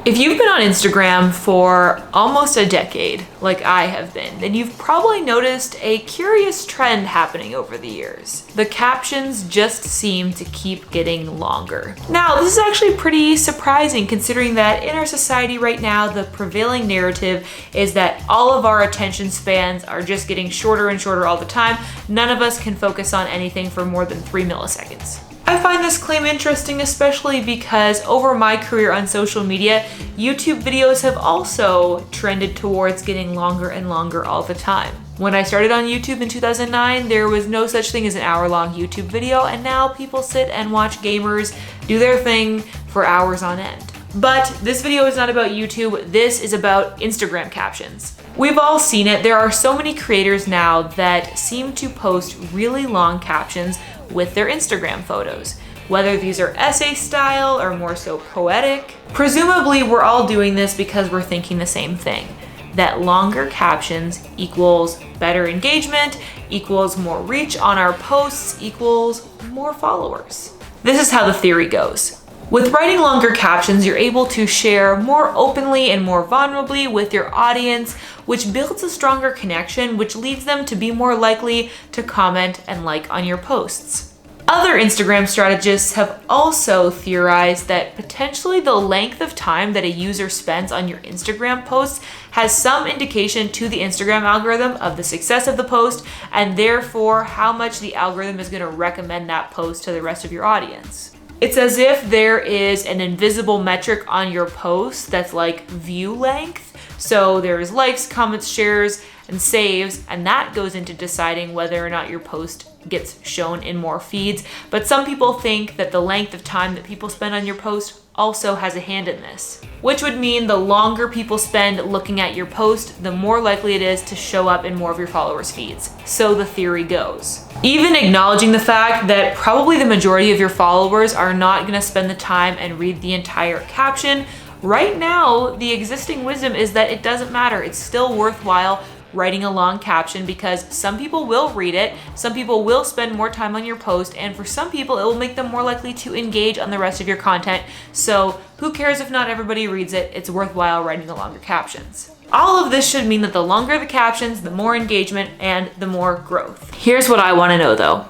If you've been on Instagram for almost a decade, like I have been, then you've probably noticed a curious trend happening over the years. The captions just seem to keep getting longer. Now, this is actually pretty surprising considering that in our society right now, the prevailing narrative is that all of our attention spans are just getting shorter and shorter all the time. None of us can focus on anything for more than 3 milliseconds. I find this claim interesting, especially because over my career on social media, YouTube videos have also trended towards getting longer and longer all the time. When I started on YouTube in 2009, there was no such thing as an hour-long YouTube video, and now people sit and watch gamers do their thing for hours on end. But this video is not about YouTube, this is about Instagram captions. We've all seen it, there are so many creators now that seem to post really long captions with their Instagram photos. Whether these are essay style or more so poetic. Presumably we're all doing this because we're thinking the same thing, that longer captions equals better engagement, equals more reach on our posts, equals more followers. This is how the theory goes. With writing longer captions, you're able to share more openly and more vulnerably with your audience, which builds a stronger connection, which leads them to be more likely to comment and like on your posts. Other Instagram strategists have also theorized that potentially the length of time that a user spends on your Instagram posts has some indication to the Instagram algorithm of the success of the post, and therefore how much the algorithm is going to recommend that post to the rest of your audience. It's as if there is an invisible metric on your post that's like view length. So there's likes, comments, shares, and saves, and that goes into deciding whether or not your post gets shown in more feeds. But some people think that the length of time that people spend on your post also has a hand in this, which would mean the longer people spend looking at your post, the more likely it is to show up in more of your followers' feeds. So the theory goes. Even acknowledging the fact that probably the majority of your followers are not going to spend the time and read the entire caption, right now the existing wisdom is that it doesn't matter. It's still worthwhile writing a long caption because some people will read it, some people will spend more time on your post, and for some people it will make them more likely to engage on the rest of your content. So who cares if not everybody reads it? It's worthwhile writing the longer captions. All of this should mean that the longer the captions, the more engagement and the more growth. Here's what I want to know though.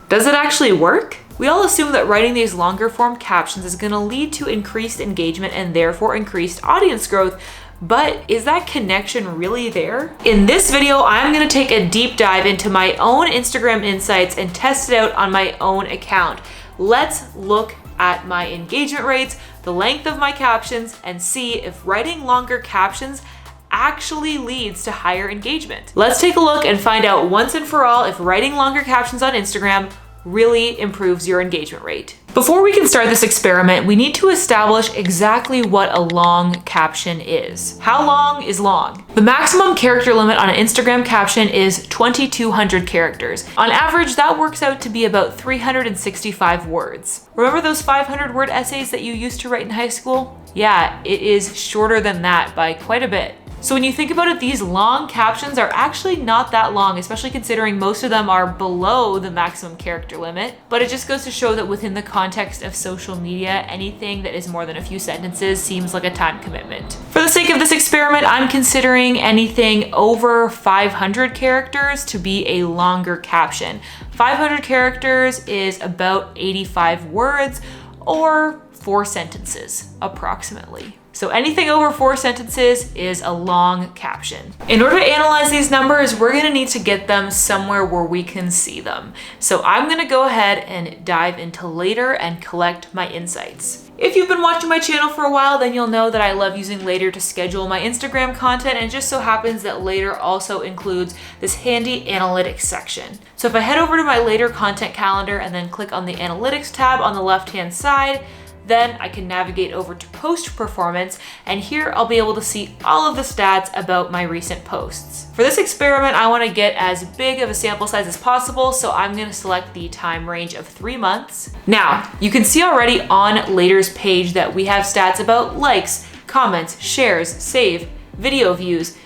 Does it actually work? We all assume that writing these longer form captions is going to lead to increased engagement and therefore increased audience growth. But is that connection really there? In this video, I'm gonna take a deep dive into my own Instagram insights and test it out on my own account. Let's look at my engagement rates, the length of my captions, and see if writing longer captions actually leads to higher engagement. Let's take a look and find out once and for all if writing longer captions on Instagram really improves your engagement rate. Before we can start this experiment, we need to establish exactly what a long caption is. How long is long? The maximum character limit on an Instagram caption is 2,200 characters. On average, that works out to be about 365 words. Remember those 500-word essays that you used to write in high school? Yeah, it is shorter than that by quite a bit. So when you think about it, these long captions are actually not that long, especially considering most of them are below the maximum character limit. But it just goes to show that within the context of social media, anything that is more than a few sentences seems like a time commitment. For the sake of this experiment, I'm considering anything over 500 characters to be a longer caption. 500 characters is about 85 words or 4 sentences approximately. So anything over 4 sentences is a long caption. In order to analyze these numbers, we're gonna need to get them somewhere where we can see them. So I'm gonna go ahead and dive into Later and collect my insights. If you've been watching my channel for a while, then you'll know that I love using Later to schedule my Instagram content, and it just so happens that Later also includes this handy analytics section. So if I head over to my Later content calendar and then click on the analytics tab on the left-hand side, then I can navigate over to post performance, and here I'll be able to see all of the stats about my recent posts. For this experiment, I want to get as big of a sample size as possible, so I'm going to select the time range of 3 months. Now, you can see already on Later's page that we have stats about likes, comments, shares, save, video views.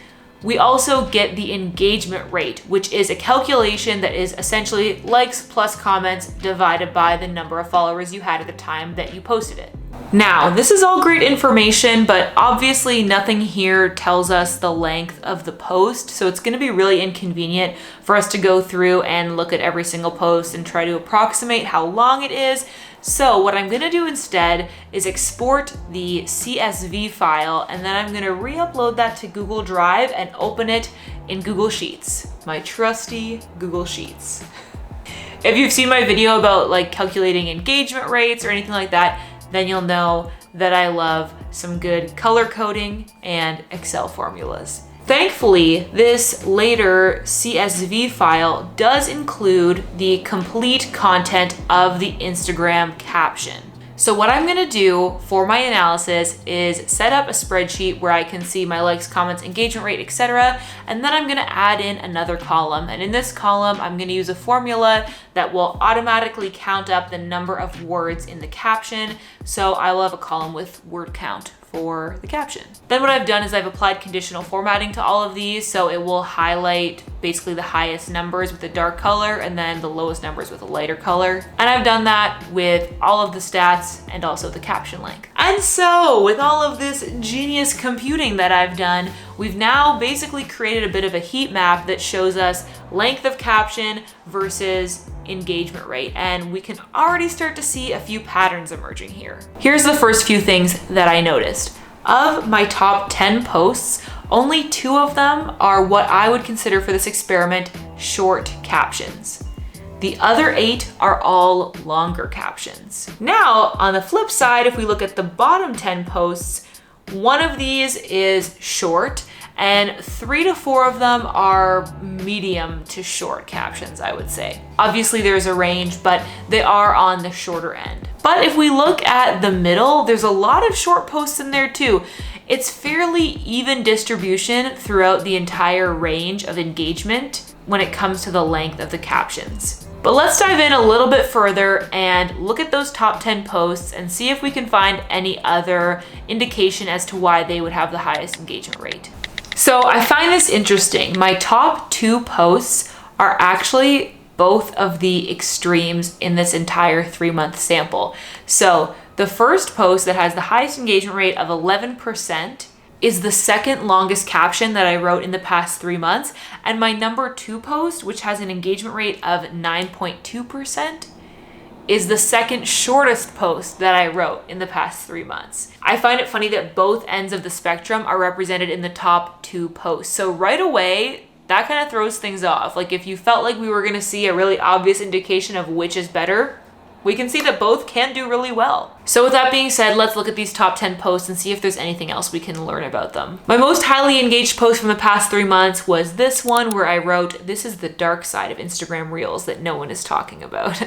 We also get the engagement rate, which is a calculation that is essentially likes plus comments divided by the number of followers you had at the time that you posted it. Now, this is all great information, but obviously nothing here tells us the length of the post, so it's going to be really inconvenient for us to go through and look at every single post and try to approximate how long it is. So what I'm going to do instead is export the CSV file, and then I'm going to re-upload that to Google Drive and open it in Google Sheets, my trusty Google Sheets. If you've seen my video about like calculating engagement rates or anything like that, then you'll know that I love some good color coding and Excel formulas. Thankfully, this later CSV file does include the complete content of the Instagram caption. So what I'm gonna do for my analysis is set up a spreadsheet where I can see my likes, comments, engagement rate, etc. And then I'm gonna add in another column. And in this column, I'm gonna use a formula that will automatically count up the number of words in the caption. So I will have a column with word count for the caption. Then what I've done is I've applied conditional formatting to all of these, so it will highlight basically the highest numbers with a dark color and then the lowest numbers with a lighter color. And I've done that with all of the stats and also the caption length. And so with all of this genius computing that I've done, we've now basically created a bit of a heat map that shows us length of caption versus engagement rate, and we can already start to see a few patterns emerging here. Here's the first few things that I noticed. Of my top 10 posts, only 2 of them are what I would consider for this experiment short captions. The other 8 are all longer captions. Now, on the flip side, if we look at the bottom 10 posts, 1 of these is short, and 3 to 4 of them are medium to short captions, I would say. Obviously there's a range, but they are on the shorter end. But if we look at the middle, there's a lot of short posts in there too. It's fairly even distribution throughout the entire range of engagement when it comes to the length of the captions. But let's dive in a little bit further and look at those top 10 posts and see if we can find any other indication as to why they would have the highest engagement rate. So I find this interesting. My top 2 posts are actually both of the extremes in this entire 3-month sample. So the first post that has the highest engagement rate of 11% is the second longest caption that I wrote in the past 3 months. And my number 2 post, which has an engagement rate of 9.2%, is the second shortest post that I wrote in the past 3 months. I find it funny that both ends of the spectrum are represented in the top 2 posts. So right away, that kind of throws things off. Like if you felt like we were gonna see a really obvious indication of which is better, we can see that both can do really well. So with that being said, let's look at these top 10 posts and see if there's anything else we can learn about them. My most highly engaged post from the past 3 months was this one where I wrote, "This is the dark side of Instagram Reels that no one is talking about."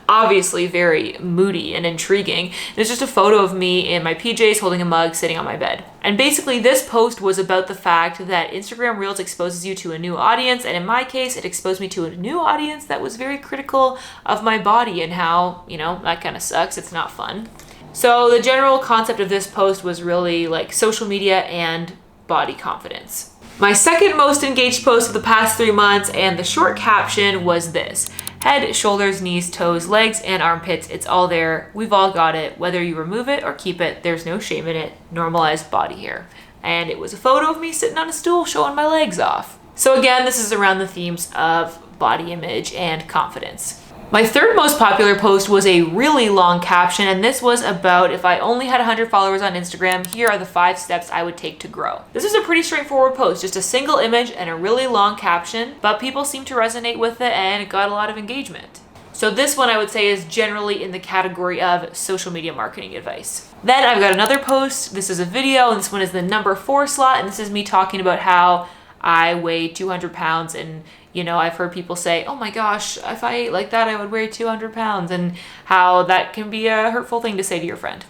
Obviously very moody and intriguing. It's just a photo of me in my PJs holding a mug sitting on my bed. And basically this post was about the fact that Instagram Reels exposes you to a new audience, and in my case, it exposed me to a new audience that was very critical of my body and how, you know, that kind of sucks. It's not fun. So the general concept of this post was really like social media and body confidence. My second most engaged post of the past 3 months, and the short caption was this: head, shoulders, knees, toes, legs, and armpits. It's all there. We've all got it. Whether you remove it or keep it, there's no shame in it. Normalized body hair. And it was a photo of me sitting on a stool showing my legs off. So again, this is around the themes of body image and confidence. My third most popular post was a really long caption, and this was about if I only had 100 followers on Instagram, here are the 5 steps I would take to grow. This is a pretty straightforward post, just a single image and a really long caption, but people seemed to resonate with it and it got a lot of engagement. So this one I would say is generally in the category of social media marketing advice. Then I've got another post. This is a video, and this one is the number 4 slot, and this is me talking about how I weigh 200 pounds and you know, I've heard people say, oh my gosh, if I ate like that, I would weigh 200 pounds, and how that can be a hurtful thing to say to your friend.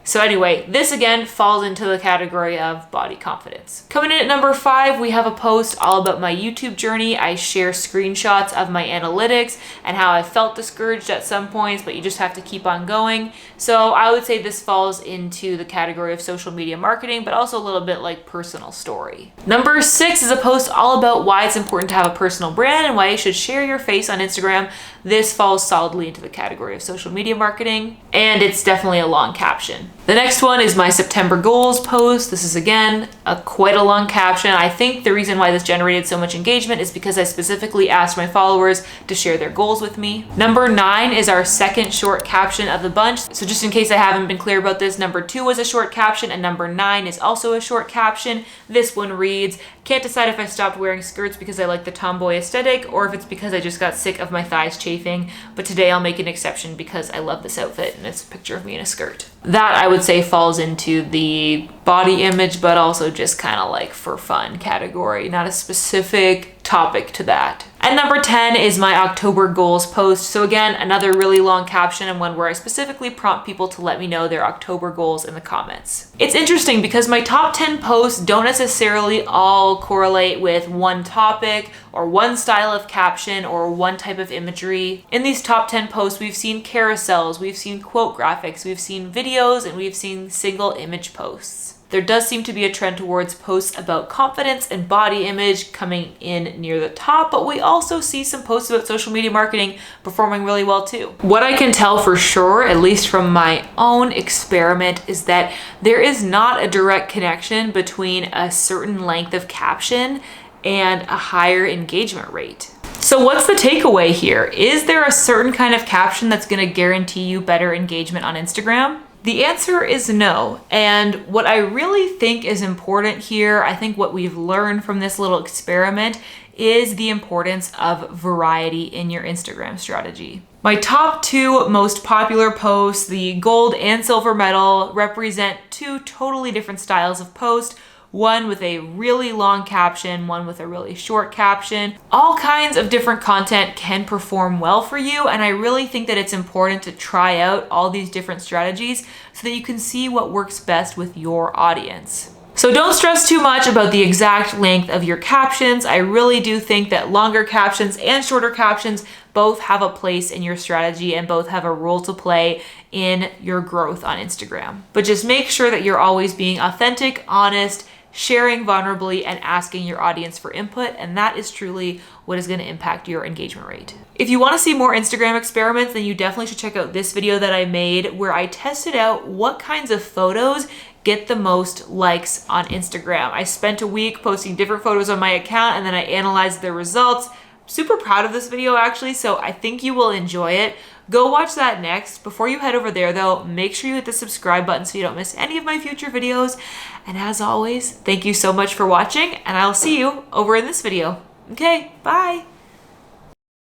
So anyway, this again falls into the category of body confidence. Coming in at number 5, we have a post all about my YouTube journey. I share screenshots of my analytics and how I felt discouraged at some points, but you just have to keep on going. So I would say this falls into the category of social media marketing, but also a little bit like personal story. Number 6 is a post all about why it's important to have a personal brand and why you should share your face on Instagram. This falls solidly into the category of social media marketing, and it's definitely a long caption. The next one is my September goals post. This is again quite a long caption. I think the reason why this generated so much engagement is because I specifically asked my followers to share their goals with me. Number 9 is our second short caption of the bunch. So just in case I haven't been clear about this, number 2 was a short caption and number 9 is also a short caption. This one reads, "Can't decide if I stopped wearing skirts because I like the tomboy aesthetic or if it's because I just got sick of my thighs chafing, but today I'll make an exception because I love this outfit," and it's a picture of me in a skirt. That I would say falls into the body image, but also just kind of like for fun category, not a specific topic to that. And number 10 is my October goals post. So again, another really long caption and one where I specifically prompt people to let me know their October goals in the comments. It's interesting because my top 10 posts don't necessarily all correlate with one topic or one style of caption or one type of imagery. In these top 10 posts, we've seen carousels, we've seen quote graphics, we've seen videos, and we've seen single image posts. There does seem to be a trend towards posts about confidence and body image coming in near the top, but we also see some posts about social media marketing performing really well too. What I can tell for sure, at least from my own experiment, is that there is not a direct connection between a certain length of caption and a higher engagement rate. So what's the takeaway here? Is there a certain kind of caption that's going to guarantee you better engagement on Instagram? The answer is no. And what I really think is important here, I think what we've learned from this little experiment is the importance of variety in your Instagram strategy. My top 2 most popular posts, the gold and silver medal, represent 2 totally different styles of post. One with a really long caption, one with a really short caption. All kinds of different content can perform well for you, and I really think that it's important to try out all these different strategies so that you can see what works best with your audience. So don't stress too much about the exact length of your captions. I really do think that longer captions and shorter captions both have a place in your strategy and both have a role to play in your growth on Instagram. But just make sure that you're always being authentic, honest, sharing vulnerably, and asking your audience for input, and that is truly what is going to impact your engagement rate. If you want to see more Instagram experiments, then you definitely should check out this video that I made where I tested out what kinds of photos get the most likes on Instagram. I spent a week posting different photos on my account and then I analyzed the results. Super proud of this video actually, so I think you will enjoy it. Go watch that next. Before you head over there though, make sure you hit the subscribe button so you don't miss any of my future videos. And as always, thank you so much for watching and I'll see you over in this video. Okay, bye.